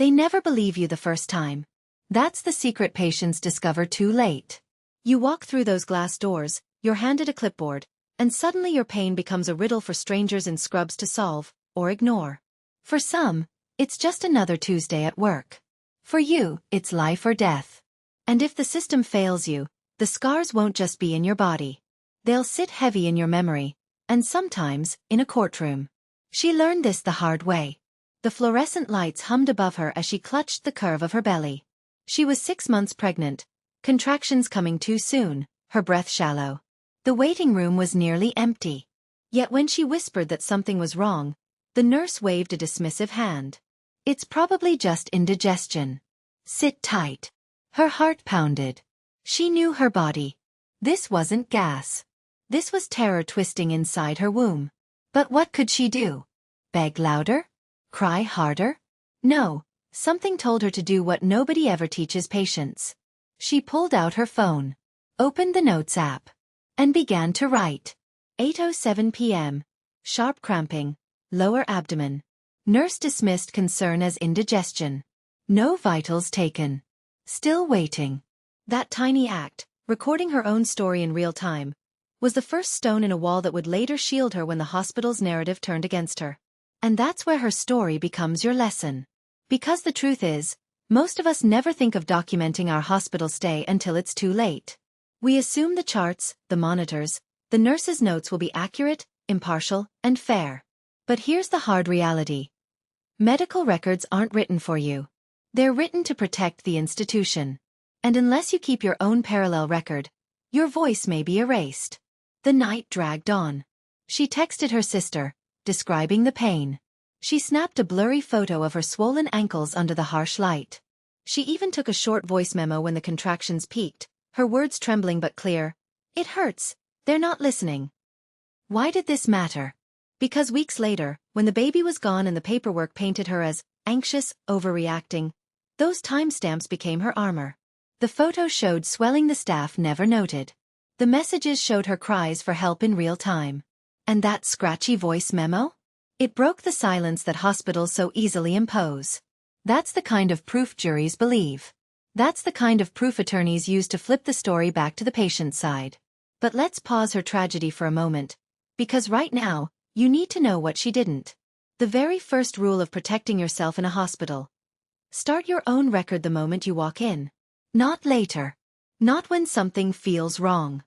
They never believe you the first time. That's the secret patients discover too late. You walk through those glass doors, you're handed a clipboard, and suddenly your pain becomes a riddle for strangers in scrubs to solve, or ignore. For some, it's just another Tuesday at work. For you, it's life or death. And if the system fails you, the scars won't just be in your body. They'll sit heavy in your memory, and sometimes, in a courtroom. She learned this the hard way. The fluorescent lights hummed above her as she clutched the curve of her belly. She was 6 months pregnant, contractions coming too soon, her breath shallow. The waiting room was nearly empty. Yet when she whispered that something was wrong, the nurse waved a dismissive hand. It's probably just indigestion. Sit tight. Her heart pounded. She knew her body. This wasn't gas. This was terror twisting inside her womb. But what could she do? Beg louder? Cry harder? No, something told her to do what nobody ever teaches patients. She pulled out her phone, opened the Notes app, and began to write. 8:07 p.m. Sharp cramping, lower abdomen. Nurse dismissed concern as indigestion. No vitals taken. Still waiting. That tiny act, recording her own story in real time, was the first stone in a wall that would later shield her when the hospital's narrative turned against her. And that's where her story becomes your lesson. Because the truth is, most of us never think of documenting our hospital stay until it's too late. We assume the charts, the monitors, the nurse's notes will be accurate, impartial, and fair. But here's the hard reality. Medical records aren't written for you. They're written to protect the institution. And unless you keep your own parallel record, your voice may be erased. The night dragged on. She texted her sister, describing the pain. She snapped a blurry photo of her swollen ankles under the harsh light. She even took a short voice memo when the contractions peaked, her words trembling but clear. It hurts. They're not listening. Why did this matter? Because weeks later, when the baby was gone and the paperwork painted her as anxious, overreacting, those timestamps became her armor. The photo showed swelling the staff never noted. The messages showed her cries for help in real time. And that scratchy voice memo? It broke the silence that hospitals so easily impose. That's the kind of proof juries believe. That's the kind of proof attorneys use to flip the story back to the patient's side. But let's pause her tragedy for a moment, because right now, you need to know what she didn't. The very first rule of protecting yourself in a hospital. Start your own record the moment you walk in. Not later. Not when something feels wrong.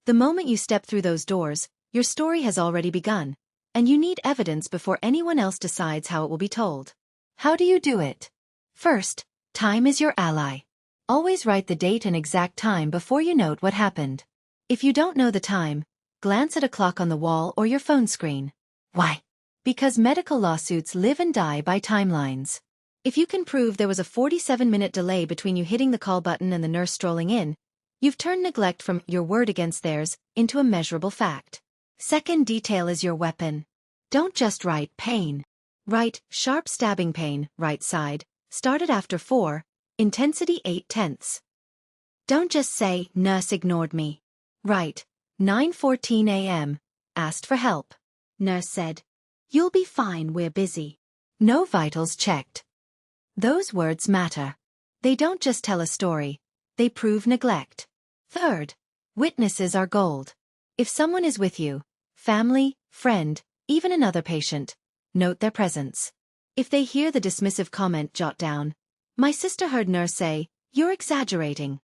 The moment you step through those doors, your story has already begun, and you need evidence before anyone else decides how it will be told. How do you do it? First, time is your ally. Always write the date and exact time before you note what happened. If you don't know the time, glance at a clock on the wall or your phone screen. Why? Because medical lawsuits live and die by timelines. If you can prove there was a 47-minute delay between you hitting the call button and the nurse strolling in, you've turned neglect from your word against theirs into a measurable fact. Second, detail is your weapon. Don't just write pain. Write sharp stabbing pain, right side, started after 4, intensity 8/10. Don't just say, nurse ignored me. Write, 9:14 a.m., asked for help. Nurse said, you'll be fine, we're busy. No vitals checked. Those words matter. They don't just tell a story, they prove neglect. Third, witnesses are gold. If someone is with you, family, friend, even another patient, note their presence. If they hear the dismissive comment, jot down, my sister heard nurse say, you're exaggerating.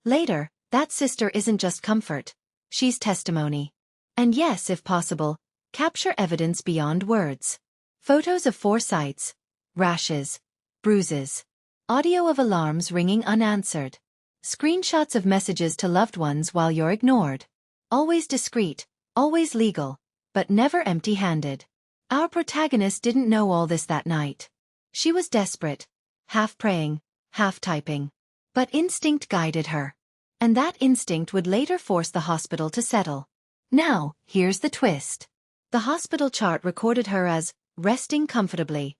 Later, that sister isn't just comfort, she's testimony. And yes, if possible, capture evidence beyond words. Photos of 4 sites, rashes, bruises, audio of alarms ringing unanswered, screenshots of messages to loved ones while you're ignored. Always discreet, always legal, but never empty-handed. Our protagonist didn't know all this that night. She was desperate, half praying, half typing. But instinct guided her. And that instinct would later force the hospital to settle. Now, here's the twist. The hospital chart recorded her as resting comfortably.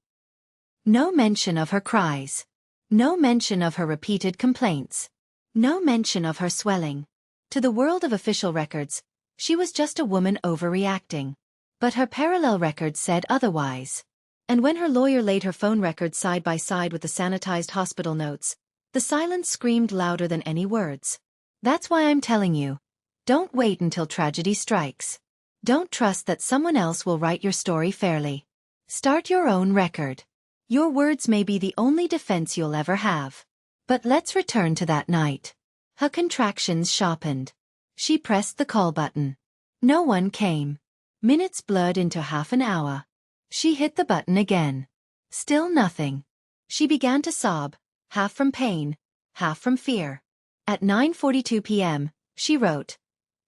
No mention of her cries. No mention of her repeated complaints. No mention of her swelling. To the world of official records, she was just a woman overreacting. But her parallel record said otherwise. And when her lawyer laid her phone records side by side with the sanitized hospital notes, the silence screamed louder than any words. That's why I'm telling you. Don't wait until tragedy strikes. Don't trust that someone else will write your story fairly. Start your own record. Your words may be the only defense you'll ever have. But let's return to that night. Her contractions sharpened. She pressed the call button. No one came. Minutes blurred into half an hour. She hit the button again. Still nothing. She began to sob, half from pain, half from fear. At 9:42 p.m., she wrote.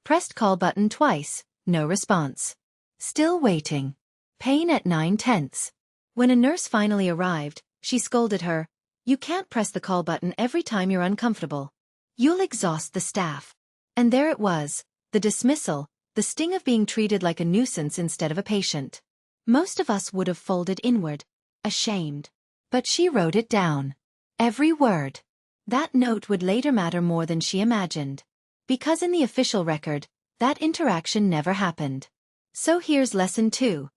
Pressed call button twice, no response. Still waiting. Pain at 9/10. When a nurse finally arrived, she scolded her. You can't press the call button every time you're uncomfortable. You'll exhaust the staff. And there it was, the dismissal, the sting of being treated like a nuisance instead of a patient. Most of us would have folded inward, ashamed. But she wrote it down. Every word. That note would later matter more than she imagined. Because in the official record, that interaction never happened. So here's lesson 2.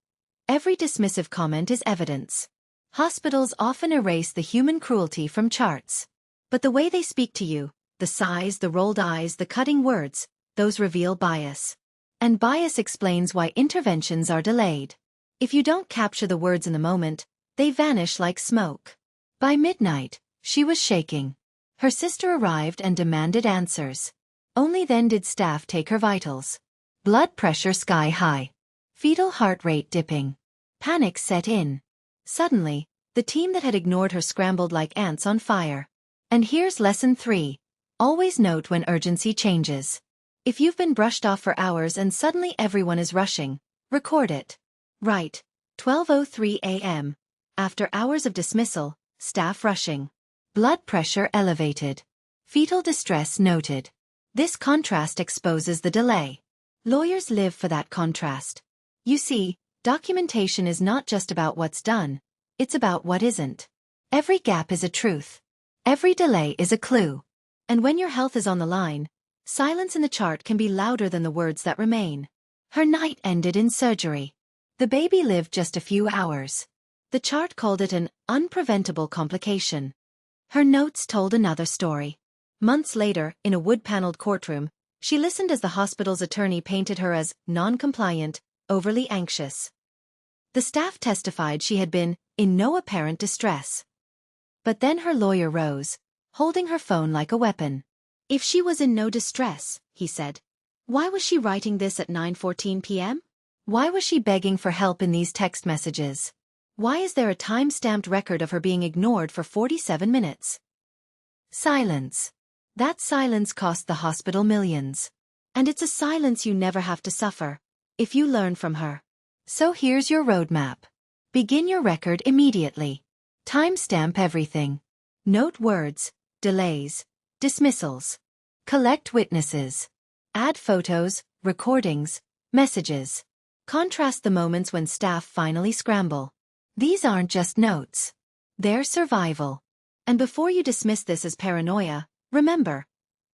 Every dismissive comment is evidence. Hospitals often erase the human cruelty from charts. But the way they speak to you, the sighs, the rolled eyes, the cutting words, those reveal bias. And bias explains why interventions are delayed. If you don't capture the words in the moment, they vanish like smoke. By midnight, she was shaking. Her sister arrived and demanded answers. Only then did staff take her vitals. Blood pressure sky high. Fetal heart rate dipping. Panic set in. Suddenly, the team that had ignored her scrambled like ants on fire. And here's lesson 3. Always note when urgency changes. If you've been brushed off for hours and suddenly everyone is rushing, record it. Write, 12:03 a.m. After hours of dismissal, staff rushing. Blood pressure elevated. Fetal distress noted. This contrast exposes the delay. Lawyers live for that contrast. You see, documentation is not just about what's done, it's about what isn't. Every gap is a truth. Every delay is a clue. And when your health is on the line, silence in the chart can be louder than the words that remain. Her night ended in surgery. The baby lived just a few hours. The chart called it an unpreventable complication. Her notes told another story. Months later, in a wood-paneled courtroom, she listened as the hospital's attorney painted her as non-compliant, overly anxious. The staff testified she had been in no apparent distress. But then her lawyer rose, holding her phone like a weapon. If she was in no distress, he said, why was she writing this at 9:14 p.m.? Why was she begging for help in these text messages? Why is there a time-stamped record of her being ignored for 47 minutes? Silence. That silence cost the hospital millions. And it's a silence you never have to suffer, if you learn from her. So here's your roadmap. Begin your record immediately. Timestamp everything. Note words, delays, dismissals. Collect witnesses. Add photos, recordings, messages. Contrast the moments when staff finally scramble. These aren't just notes. They're survival. And before you dismiss this as paranoia, remember,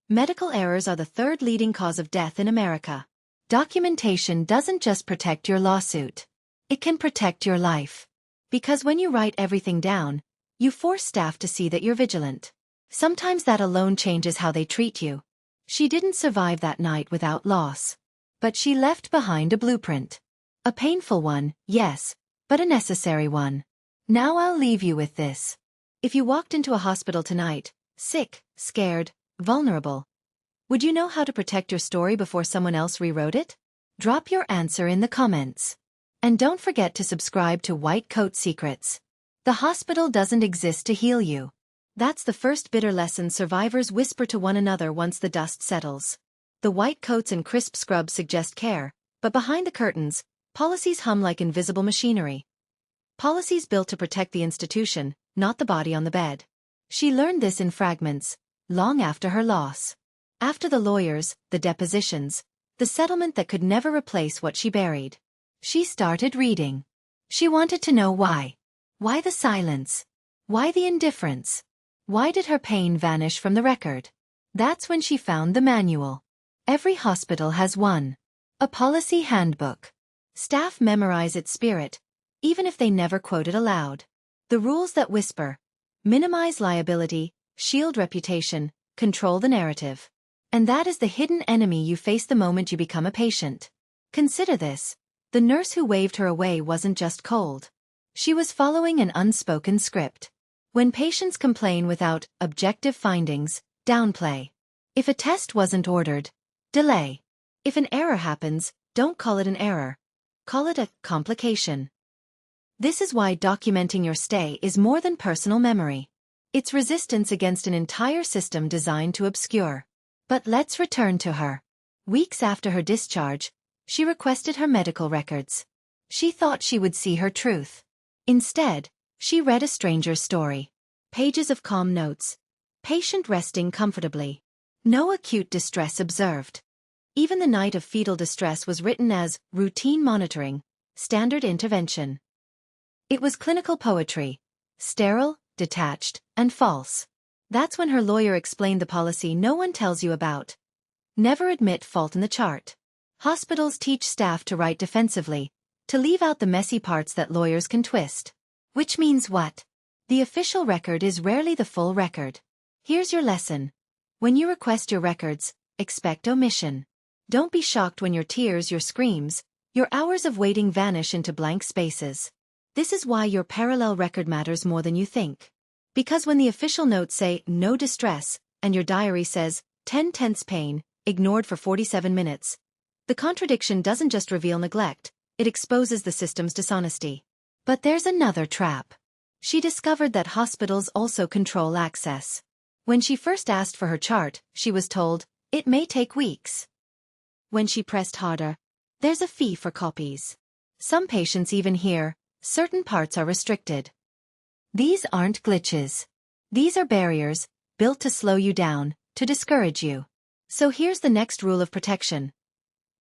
medical errors are the 3rd leading cause of death in America. Documentation doesn't just protect your lawsuit. It can protect your life. Because when you write everything down, you force staff to see that you're vigilant. Sometimes that alone changes how they treat you. She didn't survive that night without loss. But she left behind a blueprint. A painful one, yes, but a necessary one. Now I'll leave you with this. If you walked into a hospital tonight, sick, scared, vulnerable, would you know how to protect your story before someone else rewrote it? Drop your answer in the comments. And don't forget to subscribe to White Coat Secrets. The hospital doesn't exist to heal you. That's the first bitter lesson survivors whisper to one another once the dust settles. The white coats and crisp scrubs suggest care, but behind the curtains, policies hum like invisible machinery. Policies built to protect the institution, not the body on the bed. She learned this in fragments, long after her loss. After the lawyers, the depositions, the settlement that could never replace what she buried. She started reading. She wanted to know why. Why the silence? Why the indifference? Why did her pain vanish from the record? That's when she found the manual. Every hospital has one. A policy handbook. Staff memorize its spirit, even if they never quote it aloud. The rules that whisper: minimize liability, shield reputation, control the narrative. And that is the hidden enemy you face the moment you become a patient. Consider this. The nurse who waved her away wasn't just cold. She was following an unspoken script. When patients complain without objective findings, downplay. If a test wasn't ordered, delay. If an error happens, don't call it an error. Call it a complication. This is why documenting your stay is more than personal memory. It's resistance against an entire system designed to obscure. But let's return to her. Weeks after her discharge, she requested her medical records. She thought she would see her truth. Instead, she read a stranger's story. Pages of calm notes. Patient resting comfortably. No acute distress observed. Even the night of fetal distress was written as routine monitoring, standard intervention. It was clinical poetry. Sterile, detached, and false. That's when her lawyer explained the policy no one tells you about. Never admit fault in the chart. Hospitals teach staff to write defensively, to leave out the messy parts that lawyers can twist. Which means what? The official record is rarely the full record. Here's your lesson. When you request your records, expect omission. Don't be shocked when your tears, your screams, your hours of waiting vanish into blank spaces. This is why your parallel record matters more than you think. Because when the official notes say no distress, and your diary says 10/10 pain, ignored for 47 minutes, the contradiction doesn't just reveal neglect, it exposes the system's dishonesty. But there's another trap. She discovered that hospitals also control access. When she first asked for her chart, she was told, it may take weeks. When she pressed harder, there's a fee for copies. Some patients even hear, certain parts are restricted. These aren't glitches. These are barriers, built to slow you down, to discourage you. So here's the next rule of protection.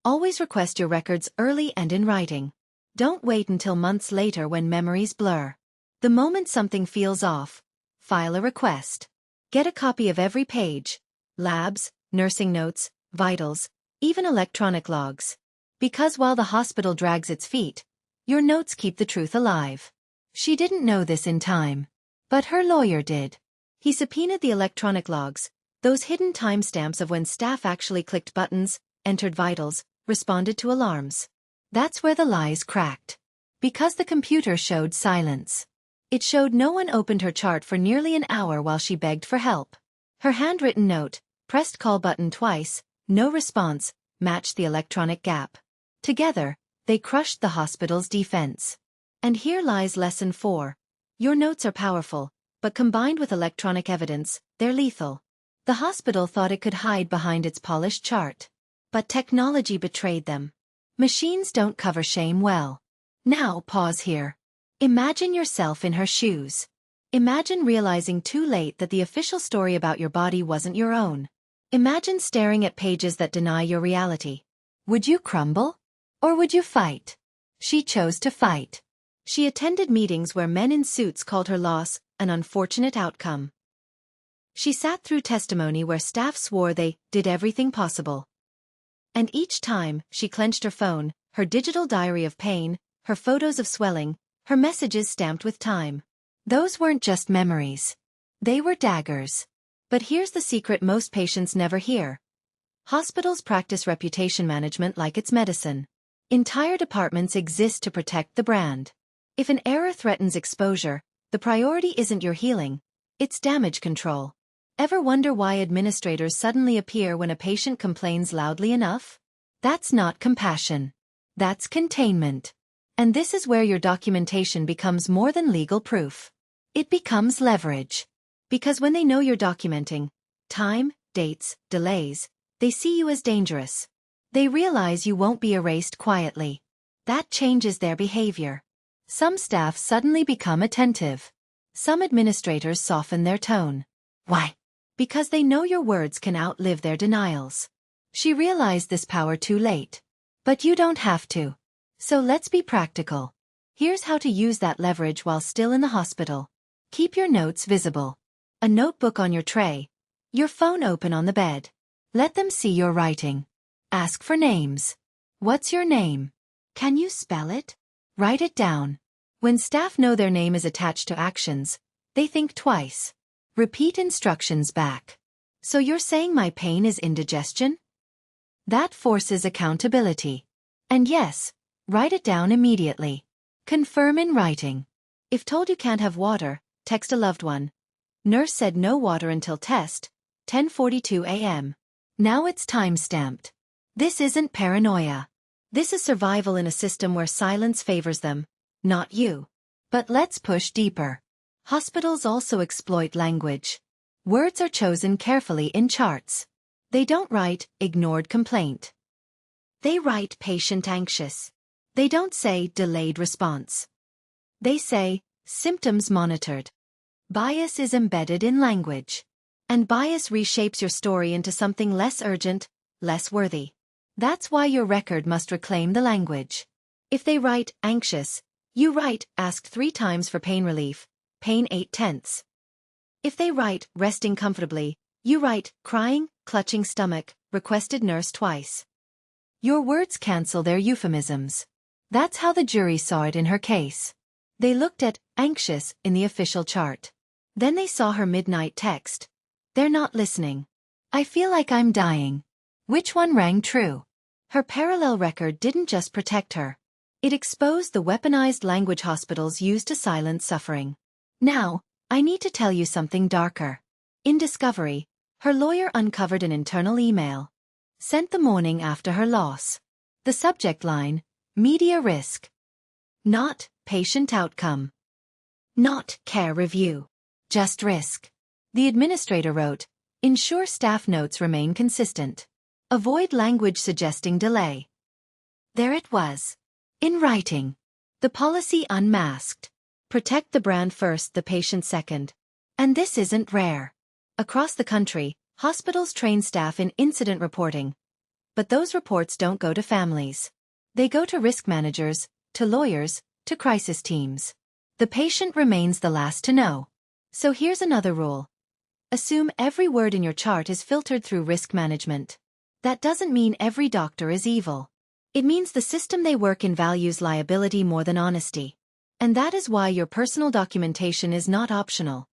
Always request your records early and in writing. Don't wait until months later when memories blur. The moment something feels off, file a request. Get a copy of every page, labs, nursing notes, vitals, even electronic logs. Because while the hospital drags its feet, your notes keep the truth alive. She didn't know this in time. But her lawyer did. He subpoenaed the electronic logs, those hidden timestamps of when staff actually clicked buttons, entered vitals, responded to alarms. That's where the lies cracked. Because the computer showed silence. It showed no one opened her chart for nearly an hour while she begged for help. Her handwritten note, pressed call button twice, no response, matched the electronic gap. Together, they crushed the hospital's defense. And here lies lesson 4. Your notes are powerful, but combined with electronic evidence, they're lethal. The hospital thought it could hide behind its polished chart. But technology betrayed them. Machines don't cover shame well. Now pause here. Imagine yourself in her shoes. Imagine realizing too late that the official story about your body wasn't your own. Imagine staring at pages that deny your reality. Would you crumble? Or would you fight? She chose to fight. She attended meetings where men in suits called her loss an unfortunate outcome. She sat through testimony where staff swore they did everything possible. And each time, she clenched her phone, her digital diary of pain, her photos of swelling, her messages stamped with time. Those weren't just memories. They were daggers. But here's the secret most patients never hear. Hospitals practice reputation management like it's medicine. Entire departments exist to protect the brand. If an error threatens exposure, the priority isn't your healing, it's damage control. Ever wonder why administrators suddenly appear when a patient complains loudly enough? That's not compassion. That's containment. And this is where your documentation becomes more than legal proof. It becomes leverage. Because when they know you're documenting time, dates, delays, they see you as dangerous. They realize you won't be erased quietly. That changes their behavior. Some staff suddenly become attentive. Some administrators soften their tone. Why? Because they know your words can outlive their denials. She realized this power too late. But you don't have to. So let's be practical. Here's how to use that leverage while still in the hospital. Keep your notes visible. A notebook on your tray. Your phone open on the bed. Let them see your writing. Ask for names. What's your name? Can you spell it? Write it down. When staff know their name is attached to actions, they think twice. Repeat instructions back. So you're saying my pain is indigestion? That forces accountability. And yes, write it down immediately. Confirm in writing. If told you can't have water, text a loved one. Nurse said no water until test, 10:42 a.m. Now it's time-stamped. This isn't paranoia. This is survival in a system where silence favors them, not you. But let's push deeper. Hospitals also exploit language. Words are chosen carefully in charts. They don't write, ignored complaint. They write patient anxious. They don't say delayed response. They say symptoms monitored. Bias is embedded in language. And bias reshapes your story into something less urgent, less worthy. That's why your record must reclaim the language. If they write anxious, you write asked 3 times for pain relief, pain 8/10. If they write resting comfortably, you write crying, clutching stomach, requested nurse twice. Your words cancel their euphemisms. That's how the jury saw it in her case. They looked at anxious in the official chart. Then they saw her midnight text. They're not listening. I feel like I'm dying. Which one rang true? Her parallel record didn't just protect her. It exposed the weaponized language hospitals use to silence suffering. Now, I need to tell you something darker. In discovery, her lawyer uncovered an internal email. Sent the morning after her loss. The subject line, media risk. Not patient outcome. Not care review. Just risk. The administrator wrote, ensure staff notes remain consistent. Avoid language suggesting delay. There it was. In writing. The policy unmasked. Protect the brand first, the patient second. And this isn't rare. Across the country, hospitals train staff in incident reporting. But those reports don't go to families. They go to risk managers, to lawyers, to crisis teams. The patient remains the last to know. So here's another rule. Assume every word in your chart is filtered through risk management. That doesn't mean every doctor is evil. It means the system they work in values liability more than honesty. And that is why your personal documentation is not optional.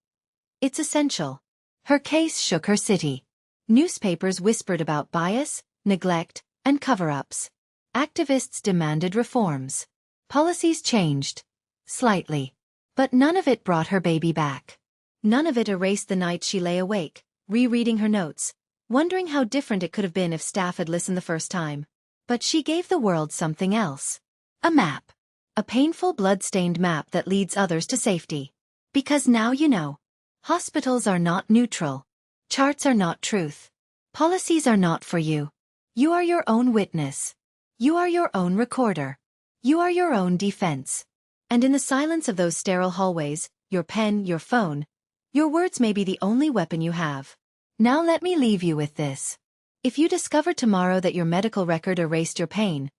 It's essential. Her case shook her city. Newspapers whispered about bias, neglect, and cover-ups. Activists demanded reforms. Policies changed. Slightly. But none of it brought her baby back. None of it erased the night she lay awake, rereading her notes, wondering how different it could have been if staff had listened the first time. But she gave the world something else. A map. A painful blood-stained map that leads others to safety. Because now you know. Hospitals are not neutral. Charts are not truth. Policies are not for you. You are your own witness. You are your own recorder. You are your own defense. And in the silence of those sterile hallways, your pen, your phone, your words may be the only weapon you have. Now let me leave you with this. If you discovered tomorrow that your medical record erased your pain,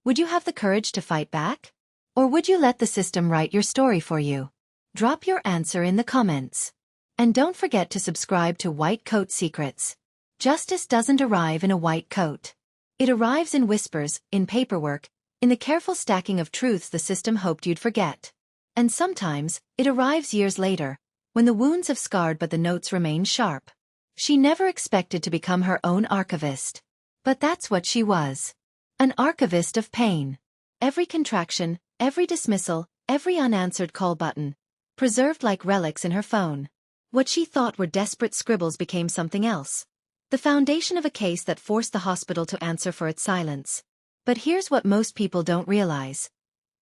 would you have the courage to fight back? Or would you let the system write your story for you? Drop your answer in the comments. And don't forget to subscribe to White Coat Secrets. Justice doesn't arrive in a white coat. It arrives in whispers, in paperwork, in the careful stacking of truths the system hoped you'd forget. And sometimes, it arrives years later, when the wounds have scarred but the notes remain sharp. She never expected to become her own archivist. But that's what she was. An archivist of pain. Every contraction, every dismissal, every unanswered call button, preserved like relics in her phone. What she thought were desperate scribbles became something else. The foundation of a case that forced the hospital to answer for its silence. But here's what most people don't realize.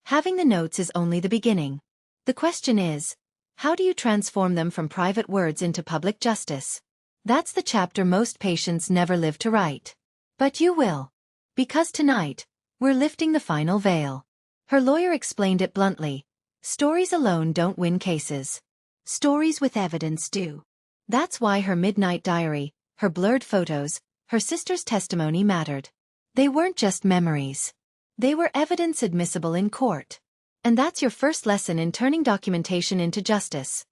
Having the notes is only the beginning. The question is, how do you transform them from private words into public justice? That's the chapter most patients never live to write. But you will. Because tonight, we're lifting the final veil. Her lawyer explained it bluntly. Stories alone don't win cases. Stories with evidence do. That's why her midnight diary, her blurred photos, her sister's testimony mattered. They weren't just memories. They were evidence admissible in court. And that's your first lesson in turning documentation into justice.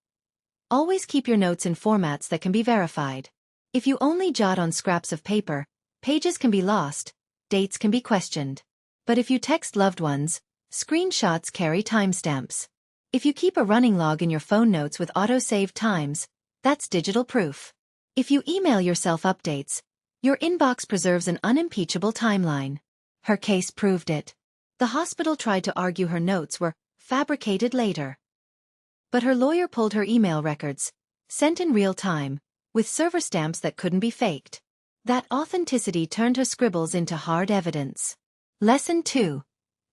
Always keep your notes in formats that can be verified. If you only jot on scraps of paper, pages can be lost, dates can be questioned. But if you text loved ones, screenshots carry timestamps. If you keep a running log in your phone notes with auto-saved times, that's digital proof. If you email yourself updates, your inbox preserves an unimpeachable timeline. Her case proved it. The hospital tried to argue her notes were fabricated later. But her lawyer pulled her email records, sent in real time, with server stamps that couldn't be faked. That authenticity turned her scribbles into hard evidence. Lesson 2.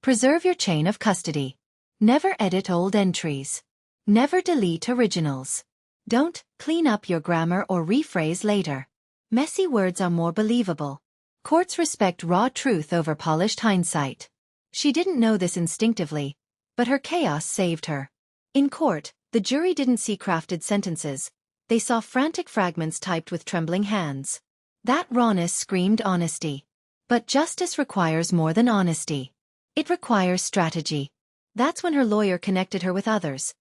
Preserve your chain of custody. Never edit old entries. Never delete originals. Don't clean up your grammar or rephrase later. Messy words are more believable. Courts respect raw truth over polished hindsight. She didn't know this instinctively, but her chaos saved her. In court, the jury didn't see crafted sentences. They saw frantic fragments typed with trembling hands. That rawness screamed honesty. But justice requires more than honesty. It requires strategy. That's when her lawyer connected her with others.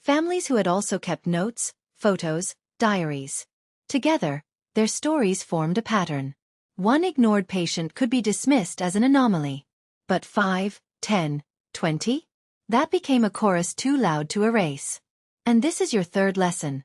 Families who had also kept notes, photos, diaries. Together, their stories formed a pattern. One ignored patient could be dismissed as an anomaly. But 5, 10, 20? That became a chorus too loud to erase. And this is your third lesson.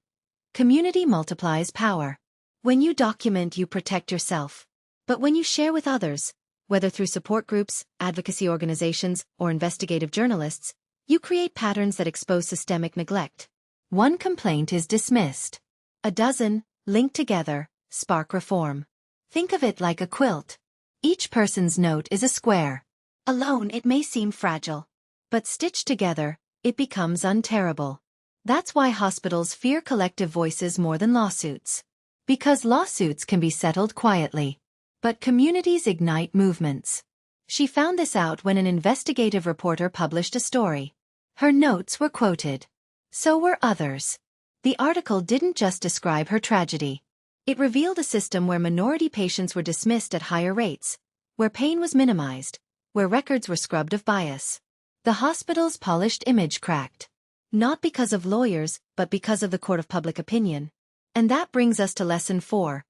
Community multiplies power. When you document, you protect yourself. But when you share with others, whether through support groups, advocacy organizations, or investigative journalists, you create patterns that expose systemic neglect. One complaint is dismissed. A dozen, linked together, spark reform. Think of it like a quilt. Each person's note is a square. Alone it may seem fragile. But stitched together, it becomes unterrible. That's why hospitals fear collective voices more than lawsuits. Because lawsuits can be settled quietly. But communities ignite movements. She found this out when an investigative reporter published a story. Her notes were quoted. So were others. The article didn't just describe her tragedy. It revealed a system where minority patients were dismissed at higher rates, where pain was minimized, where records were scrubbed of bias. The hospital's polished image cracked. Not because of lawyers, but because of the court of public opinion. And that brings us to lesson 4.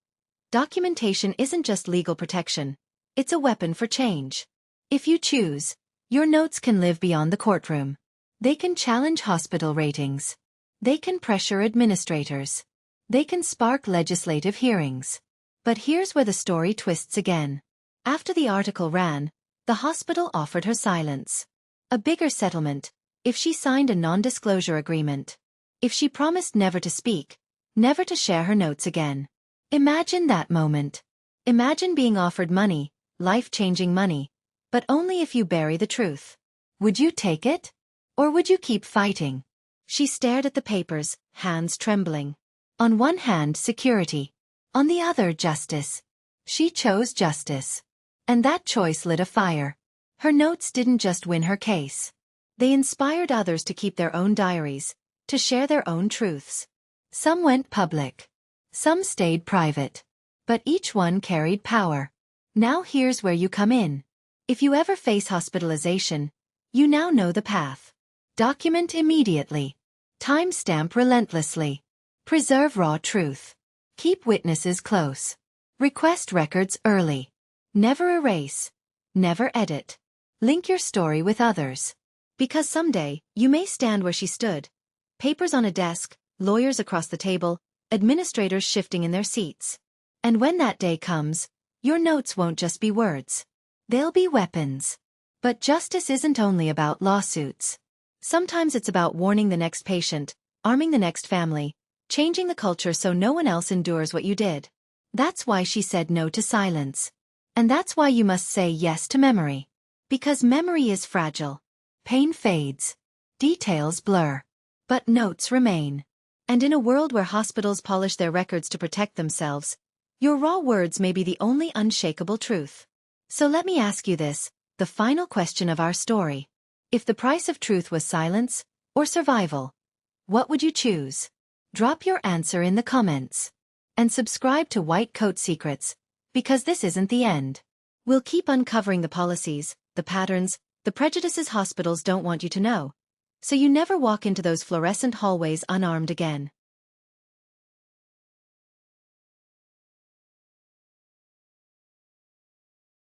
Documentation isn't just legal protection. It's a weapon for change. If you choose, your notes can live beyond the courtroom. They can challenge hospital ratings. They can pressure administrators. They can spark legislative hearings. But here's where the story twists again. After the article ran, the hospital offered her silence. A bigger settlement, if she signed a non-disclosure agreement. If she promised never to speak, never to share her notes again. Imagine that moment. Imagine being offered money, life-changing money, but only if you bury the truth. Would you take it? Or would you keep fighting? She stared at the papers, hands trembling. On one hand, security. On the other, justice. She chose justice. And that choice lit a fire. Her notes didn't just win her case. They inspired others to keep their own diaries, to share their own truths. Some went public. Some stayed private. But each one carried power. Now here's where you come in. If you ever face hospitalization, you now know the path. Document immediately. Timestamp relentlessly. Preserve raw truth. Keep witnesses close. Request records early. Never erase. Never edit. Link your story with others. Because someday, you may stand where she stood. Papers on a desk, lawyers across the table, administrators shifting in their seats. And when that day comes, your notes won't just be words. They'll be weapons. But justice isn't only about lawsuits. Sometimes it's about warning the next patient, arming the next family, changing the culture so no one else endures what you did. That's why she said no to silence. And that's why you must say yes to memory. Because memory is fragile. Pain fades. Details blur. But notes remain. And in a world where hospitals polish their records to protect themselves, your raw words may be the only unshakable truth. So let me ask you this, the final question of our story. If the price of truth was silence, or survival, what would you choose? Drop your answer in the comments. And subscribe to White Coat Secrets, because this isn't the end. We'll keep uncovering the policies, the patterns, the prejudices hospitals don't want you to know, so you never walk into those fluorescent hallways unarmed again.